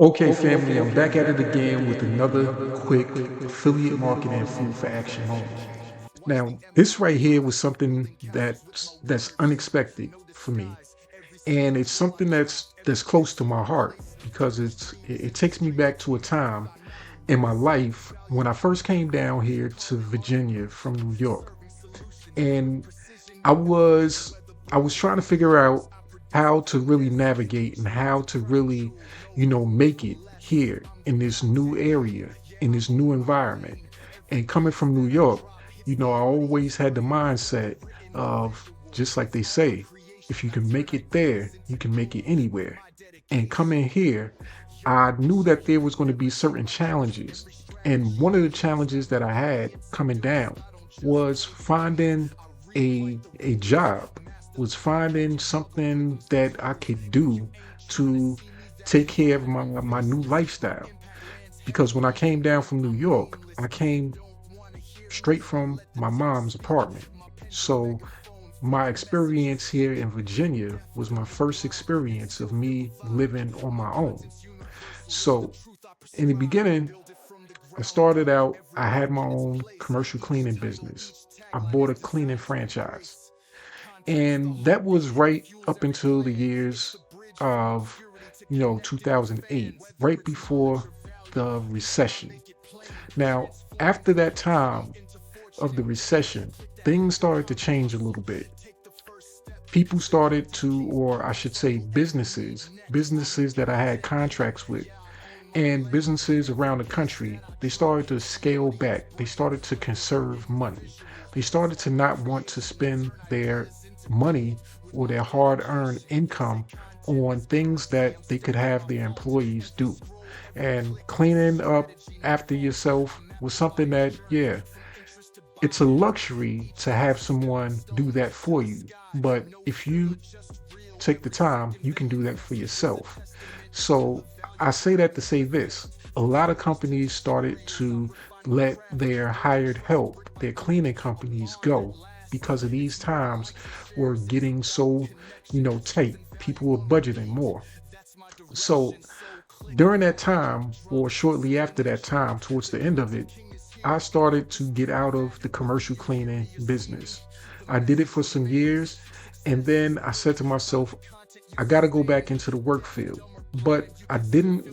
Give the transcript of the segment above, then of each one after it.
Okay, family, I'm back at it again with another quick affiliate marketing food for action moment. Now, this right here was something that's unexpected for me, and it's something that's close to my heart because it takes me back to a time in my life when I first came down here to Virginia from New York, and I was I was trying to figure out how to really navigate and how to really, make it here in this new area, in this new environment. And coming from New York, I always had the mindset of just like they say, if you can make it there, you can make it anywhere. And coming here, I knew that there was going to be certain challenges. And one of the challenges that I had coming down was finding a job, was finding something that I could do to take care of my new lifestyle. Because when I came down from New York, I came straight from my mom's apartment. So my experience here in Virginia was my first experience of me living on my own. So in the beginning, I started out, I had my own commercial cleaning business. I bought a cleaning franchise. And that was right up until the years of, 2008, right before the recession. Now, after that time of the recession, things started to change a little bit. People started to, or I should say businesses that I had contracts with, and businesses around the country, they started to scale back. They started to conserve money. They started to not want to spend their money or their hard-earned income on things that they could have their employees do. And cleaning up after yourself was something that, yeah, it's a luxury to have someone do that for you. But if you take the time, you can do that for yourself. So I say that to say this. A lot of companies started to let their hired help, their cleaning companies go because of these times were getting so, tight. People were budgeting more. So during that time, or shortly after that time, towards the end of it, I started to get out of the commercial cleaning business. I did it for some years, and then I said to myself, I got to go back into the work field. But I didn't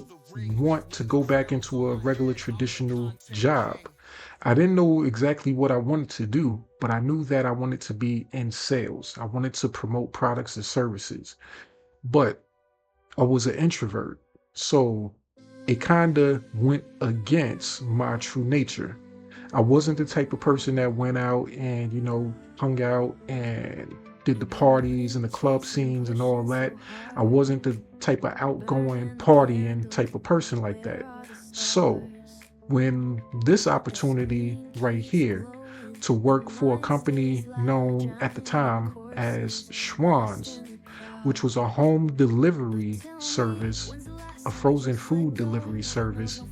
want to go back into a regular traditional job. I didn't know exactly what I wanted to do, but I knew that I wanted to be in sales. I wanted to promote products and services. But I was an introvert. So it kind of went against my true nature. I wasn't the type of person that went out and, hung out and did the parties and the club scenes and all that. I wasn't the type of outgoing partying type of person like that. So when this opportunity right here to work for a company known at the time as Schwan's, which was a home delivery service, a frozen food delivery service,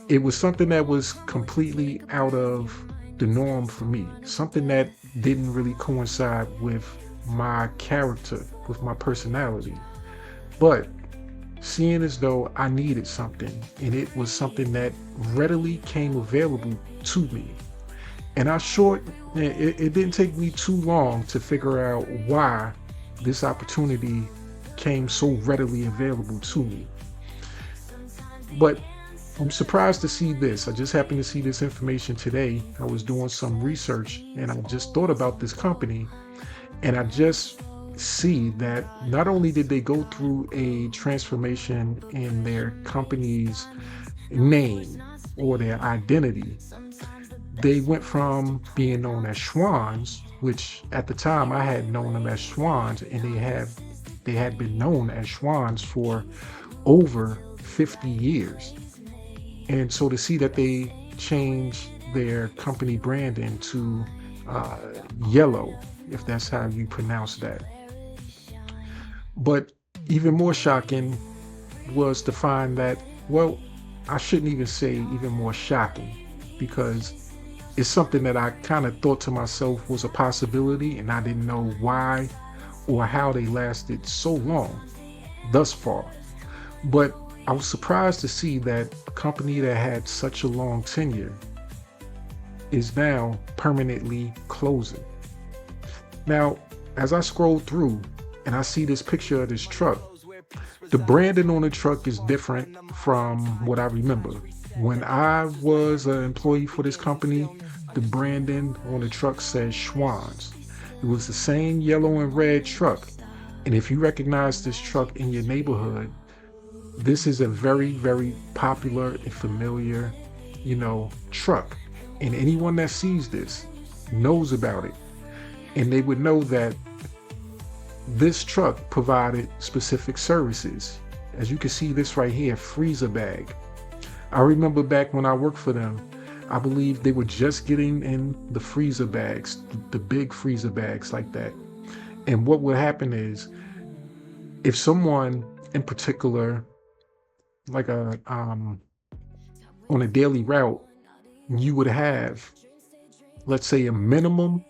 it was something that was completely out of the norm for me, something that didn't really coincide with my character, with my personality. But seeing as though I needed something and it was something that readily came available to me. And it didn't take me too long to figure out why this opportunity came so readily available to me. But I'm surprised to see this. I just happened to see this information today. I was doing some research and I just thought about this company, and I just see that not only did they go through a transformation in their company's name or their identity, they went from being known as Schwans, which at the time I had known them as Schwans, and they had been known as Schwans for over 50 years. And so to see that they changed their company branding to uh, yellow, if that's how you pronounce that. But even more shocking was to find that, well, I shouldn't even say even more shocking, because it's something that I kind of thought to myself was a possibility, and I didn't know why or how they lasted so long thus far. But I was surprised to see that a company that had such a long tenure is now permanently closing. Now, as I scroll through and I see this picture of this truck, the branding on the truck is different from what I remember. When I was an employee for this company, the branding on the truck says Schwans. It was the same yellow and red truck. And if you recognize this truck in your neighborhood, this is a very, very popular and familiar, truck. And anyone that sees this knows about it. And they would know that this truck provided specific services. As you can see this right here, freezer bag. I remember back when I worked for them, I believe they were just getting in the freezer bags, the big freezer bags like that. And what would happen is if someone in particular, like on a daily route, you would have, let's say, a minimum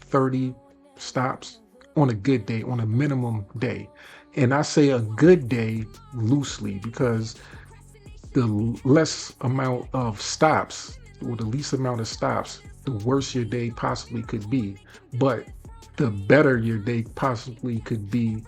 30 stops on a good day, on a minimum day. And I say a good day loosely because the less amount of stops or the least amount of stops, the worse your day possibly could be. But the better your day possibly could be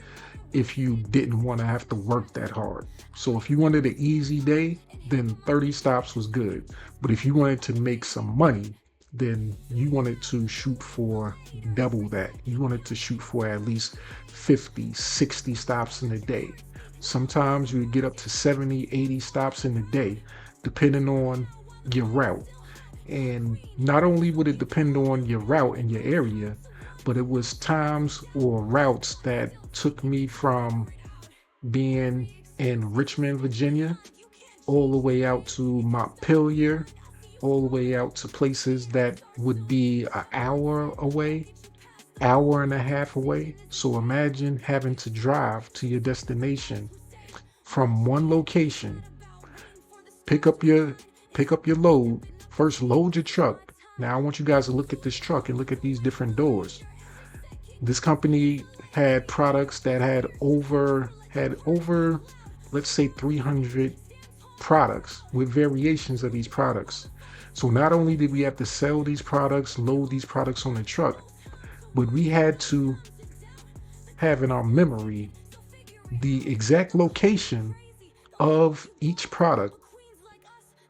if you didn't want to have to work that hard. So if you wanted an easy day, then 30 stops was good. But if you wanted to make some money, then you wanted to shoot for double that. You wanted to shoot for at least 50, 60 stops in a day. Sometimes you would get up to 70, 80 stops in a day, depending on your route. And not only would it depend on your route and your area, but it was times or routes that took me from being in Richmond, Virginia, all the way out to Montpelier, all the way out to places that would be an hour away, hour and a half away. So imagine having to drive to your destination from one location, pick up your load, first load your truck. Now I want you guys to look at this truck and look at these different doors. This company had products that had over, let's say 300 products with variations of these products. So not only did we have to sell these products, load these products on the truck, but we had to have in our memory the exact location of each product.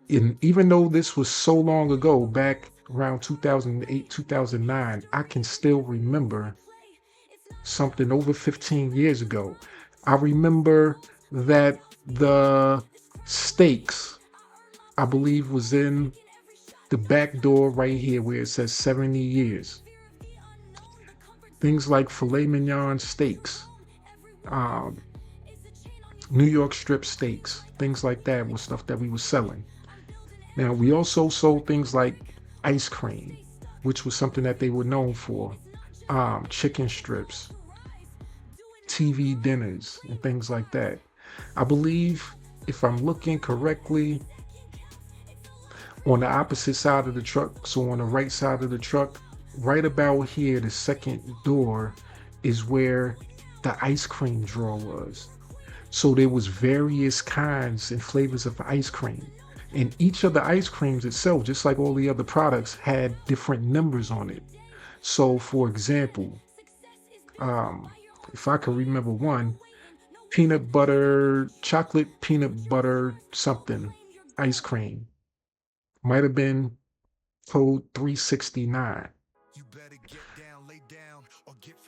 And even though this was so long ago, back around 2008, 2009, I can still remember something over 15 years ago. I remember that the steaks, I believe, was in the back door right here where it says 70 years. Things like filet mignon steaks, um, New York strip steaks, things like that was stuff that we were selling. Now, we also sold things like ice cream, which was something that they were known for, chicken strips, TV dinners, and things like that. I believe, if I'm looking correctly, on the opposite side of the truck, so on the right side of the truck, right about here, the second door is where the ice cream drawer was. So there was various kinds and flavors of ice cream. And each of the ice creams itself, just like all the other products, had different numbers on it. So for example, if I can remember one, chocolate peanut butter something, ice cream, might have been code 369.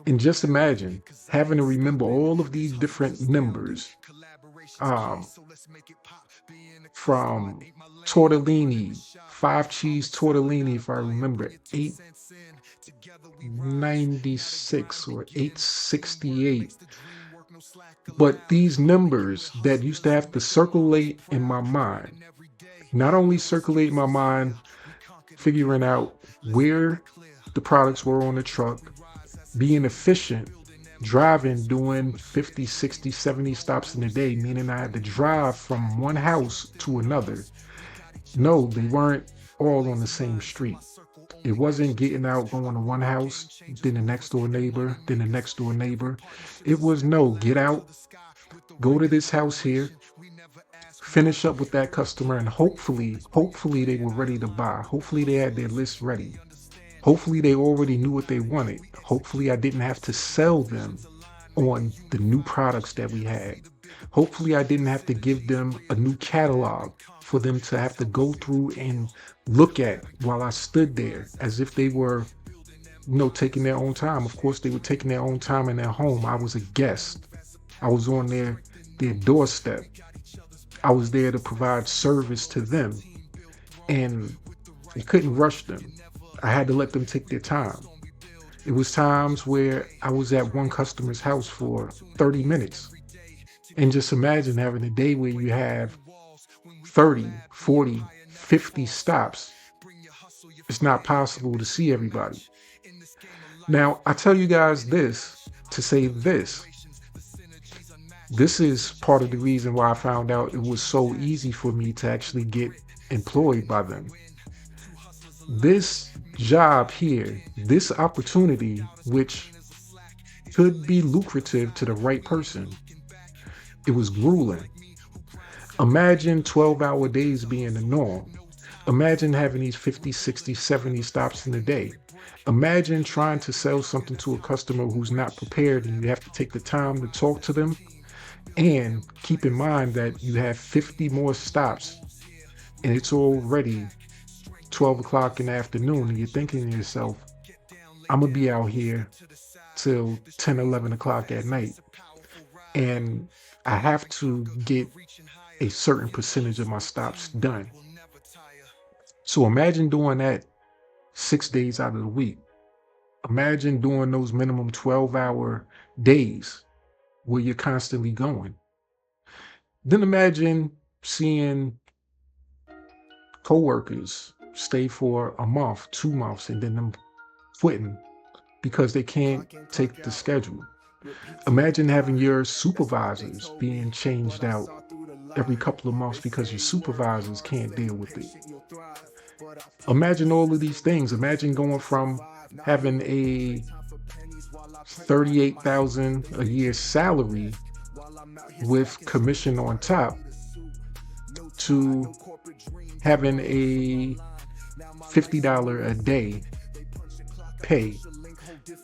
And just imagine having to remember all of these different numbers, um, from tortellini, 5 cheese tortellini, if I remember, 896 or 868. But these numbers that used to have to circulate in my mind, not only circulate in my mind, figuring out where the products were on the truck, being efficient, driving, doing 50, 60, 70 stops in a day, meaning I had to drive from one house to another. No, they weren't all on the same street. It wasn't getting out, going to one house, then the next door neighbor, then the next door neighbor. It was no, get out, go to this house here, finish up with that customer, and hopefully they were ready to buy. Hopefully they had their list ready. Hopefully they already knew what they wanted. Hopefully I didn't have to sell them on the new products that we had. Hopefully I didn't have to give them a new catalog for them to have to go through and look at while I stood there as if they were, taking their own time. Of course, they were taking their own time in their home. I was a guest. I was on their doorstep. I was there to provide service to them, and I couldn't rush them. I had to let them take their time. It was times where I was at one customer's house for 30 minutes. And just imagine having a day where you have 30, 40, 50 stops. It's not possible to see everybody. Now, I tell you guys this to say this. This is part of the reason why I found out it was so easy for me to actually get employed by them. This job here, this opportunity, which could be lucrative to the right person, it was grueling. Imagine 12-hour days being the norm. Imagine having these 50, 60, 70 stops in a day. Imagine trying to sell something to a customer who's not prepared, and you have to take the time to talk to them. And keep in mind that you have 50 more stops and it's already 12 o'clock in the afternoon, and you're thinking to yourself, I'm gonna be out here till 10, 11 o'clock at night. And I have to get a certain percentage of my stops done. So imagine doing that 6 days out of the week. Imagine doing those minimum 12-hour days where you're constantly going. Then imagine seeing coworkers stay for a month, 2 months, and then them quitting because they can't take the schedule. Imagine having your supervisors being changed out every couple of months because your supervisors can't deal with it. Imagine all of these things. Imagine going from having a 38,000 a year salary with commission on top to having a $50 a day pay,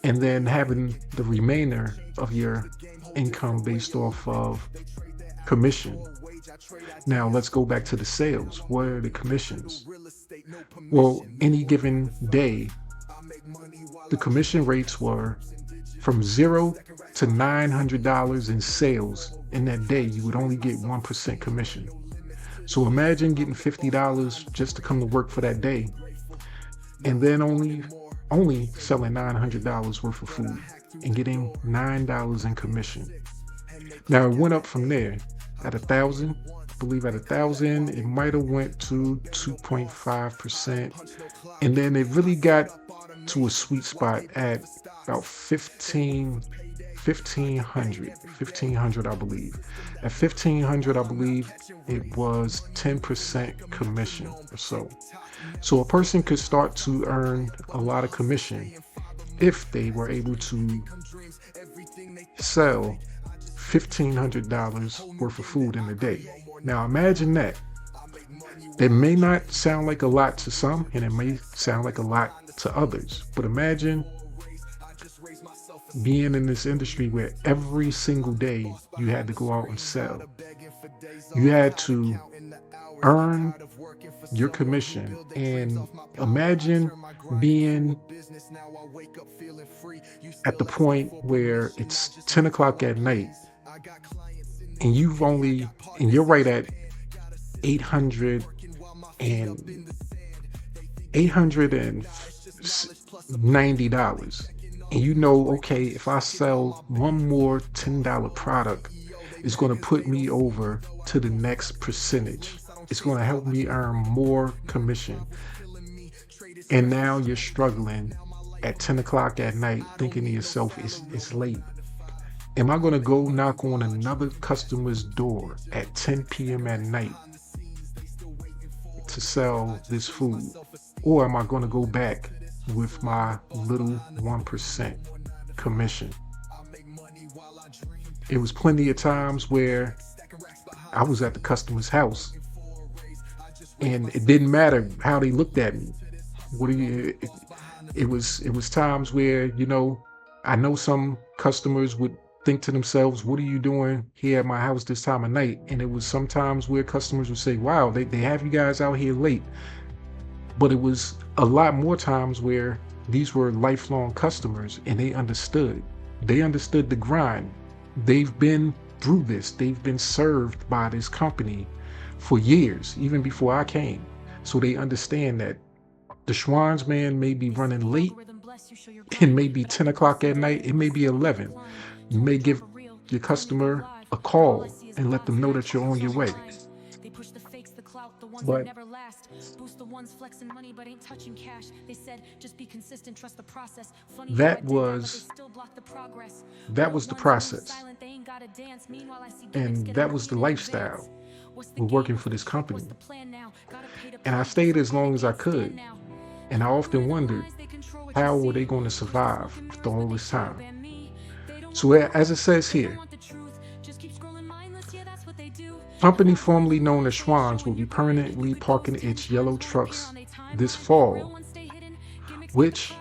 and then having the remainder of your income based off of commission. Now let's go back to the sales. What are the commissions? Well, any given day, the commission rates were from $0 to $900 in sales. In that day, you would only get 1% commission. So imagine getting $50 just to come to work for that day, and then only selling $900 worth of food and getting $9 in commission. Now it went up from there. At 1,000, I believe at 1,000, it might have went to 2.5%, and then it really got to a sweet spot at about 1,500, I believe. At 1,500, I believe it was 10% commission or so. So a person could start to earn a lot of commission if they were able to sell $1,500 worth of food in a day. Now imagine that. It may not sound like a lot to some, and it may sound like a lot to others, but imagine being in this industry where every single day you had to go out and sell. You had to earn your commission, and imagine being at the point where it's 10 o'clock at night and you're right at 800 and $890, and okay, if I sell one more $10 product, it's going to put me over to the next percentage. It's going to help me earn more commission. And now you're struggling at 10 o'clock at night, thinking to yourself, it's late. Am I going to go knock on another customer's door at 10 p.m. at night to sell this food? Or am I going to go back with my little 1% commission? It was plenty of times where I was at the customer's house, and it didn't matter how they looked at me. What do you? It was times where, I know some customers would think to themselves, "What are you doing here at my house this time of night?" And it was sometimes where customers would say, "Wow, they have you guys out here late." But it was a lot more times where these were lifelong customers and they understood. They understood the grind. They've been through this. They've been served by this company for years, even before I came. So they understand that the Schwan's man may be running late. It may be 10 o'clock at night. It may be 11. You may give your customer a call and let them know that you're on your way. But that was that was the process, and that was the lifestyle. We're working for this company, and I stayed as long as I could. And I often wondered, how were they going to survive after all this time? So as it says here, company formerly known as Schwan's will be permanently parking its yellow trucks this fall, which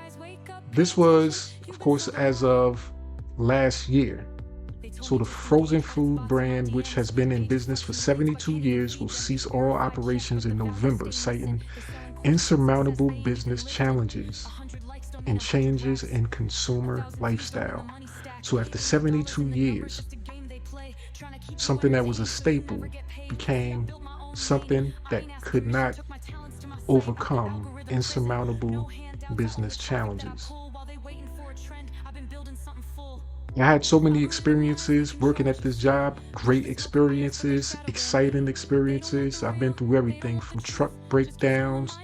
this was, of course, as of last year. So the frozen food brand, which has been in business for 72 years, will cease all operations in November, citing insurmountable business challenges and changes in consumer lifestyle. So after 72 years, something that was a staple became something that could not overcome insurmountable business challenges. I had so many experiences working at this job, great experiences, exciting experiences. I've been through everything from truck breakdowns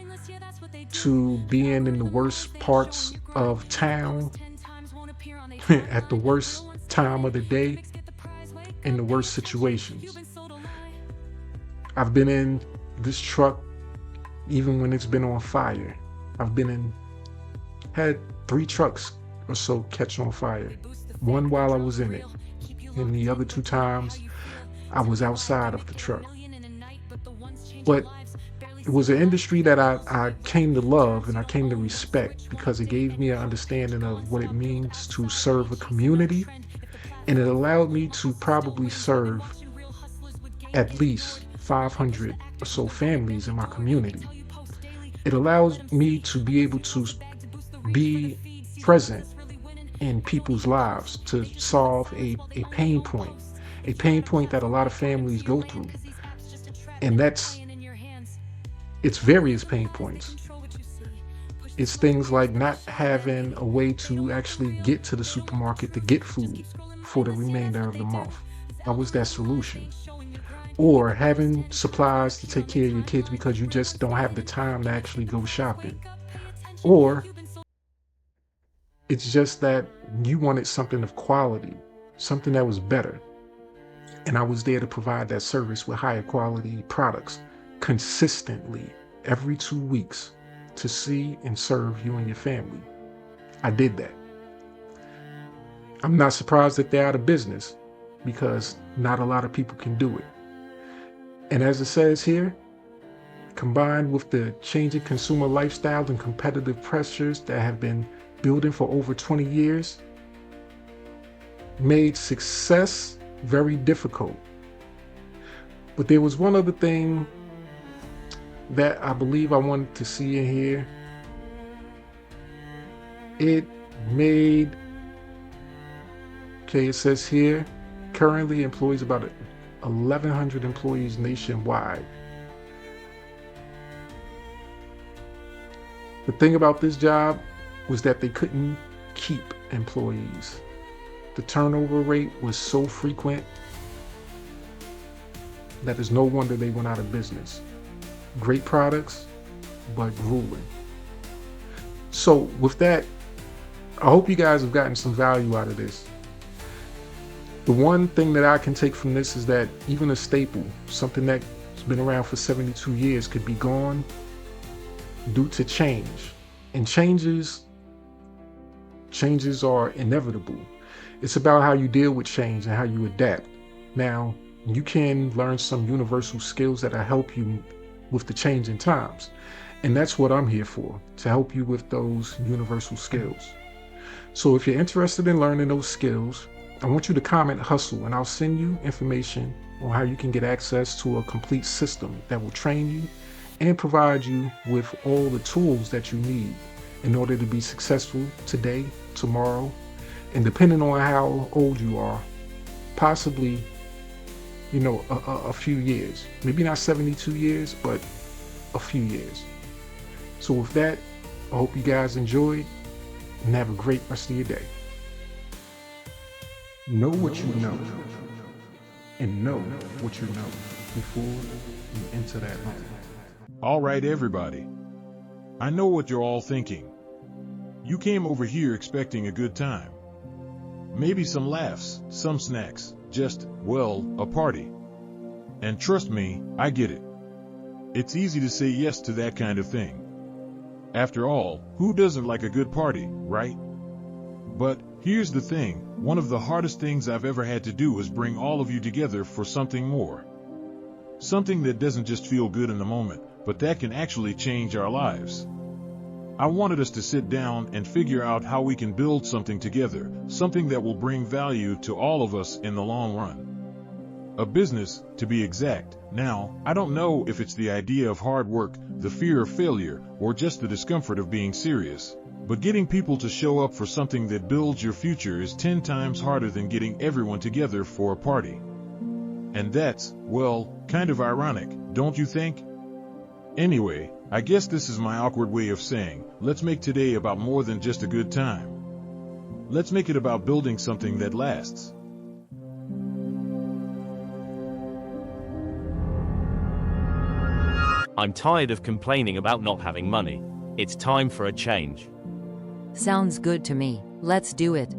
to being in the worst parts of town at the worst time of the day in the worst situations. I've been in this truck even when it's been on fire. Had 3 trucks or so catch on fire. One while I was in it, and the other 2 times I was outside of the truck. But it was an industry that I came to love and I came to respect because it gave me an understanding of what it means to serve a community, and it allowed me to probably serve at least 500 or so families in my community. It allows me to be able to be present in people's lives to solve a pain point that a lot of families go through. And it's various pain points. It's things like not having a way to actually get to the supermarket to get food for the remainder of the month. That was that solution. Or having supplies to take care of your kids because you just don't have the time to actually go shopping. Or it's just that you wanted something of quality, something that was better. And I was there to provide that service with higher quality products consistently every 2 weeks to see and serve you and your family. I did that. I'm not surprised that they're out of business because not a lot of people can do it. And as it says here, combined with the changing consumer lifestyle and competitive pressures that have been building for over 20 years, made success very difficult. But there was one other thing that I believe I wanted to see in here. It says here, currently employs about 1,100 employees nationwide. The thing about this job was that they couldn't keep employees. The turnover rate was so frequent that it's no wonder they went out of business. Great products, but grueling. So with that, I hope you guys have gotten some value out of this. The one thing that I can take from this is that even a staple, something that's been around for 72 years, could be gone due to change. And changes are inevitable. It's about how you deal with change and how you adapt. Now, You can learn some universal skills that'll help you with the changing times. And that's what I'm here for, to help you with those universal skills. So if you're interested in learning those skills, I want you to comment hustle and I'll send you information on how you can get access to a complete system that will train you and provide you with all the tools that you need in order to be successful today, tomorrow, and depending on how old you are, possibly, a few years. Maybe not 72 years, but a few years. So with that, I hope you guys enjoyed and have a great rest of your day. Know what you know and know what you know before you enter that room. All right, everybody. I know what you're all thinking. You came over here expecting a good time. Maybe some laughs, some snacks, just, well, a party. And trust me, I get it. It's easy to say yes to that kind of thing. After all, who doesn't like a good party, right? But here's the thing, one of the hardest things I've ever had to do was bring all of you together for something more. Something that doesn't just feel good in the moment, but that can actually change our lives. I wanted us to sit down and figure out how we can build something together, something that will bring value to all of us in the long run. A business, to be exact. Now, I don't know if it's the idea of hard work, the fear of failure, or just the discomfort of being serious. But getting people to show up for something that builds your future is 10 times harder than getting everyone together for a party. And that's, well, kind of ironic, don't you think? Anyway, I guess this is my awkward way of saying, let's make today about more than just a good time. Let's make it about building something that lasts. I'm tired of complaining about not having money. It's time for a change. Sounds good to me. Let's do it.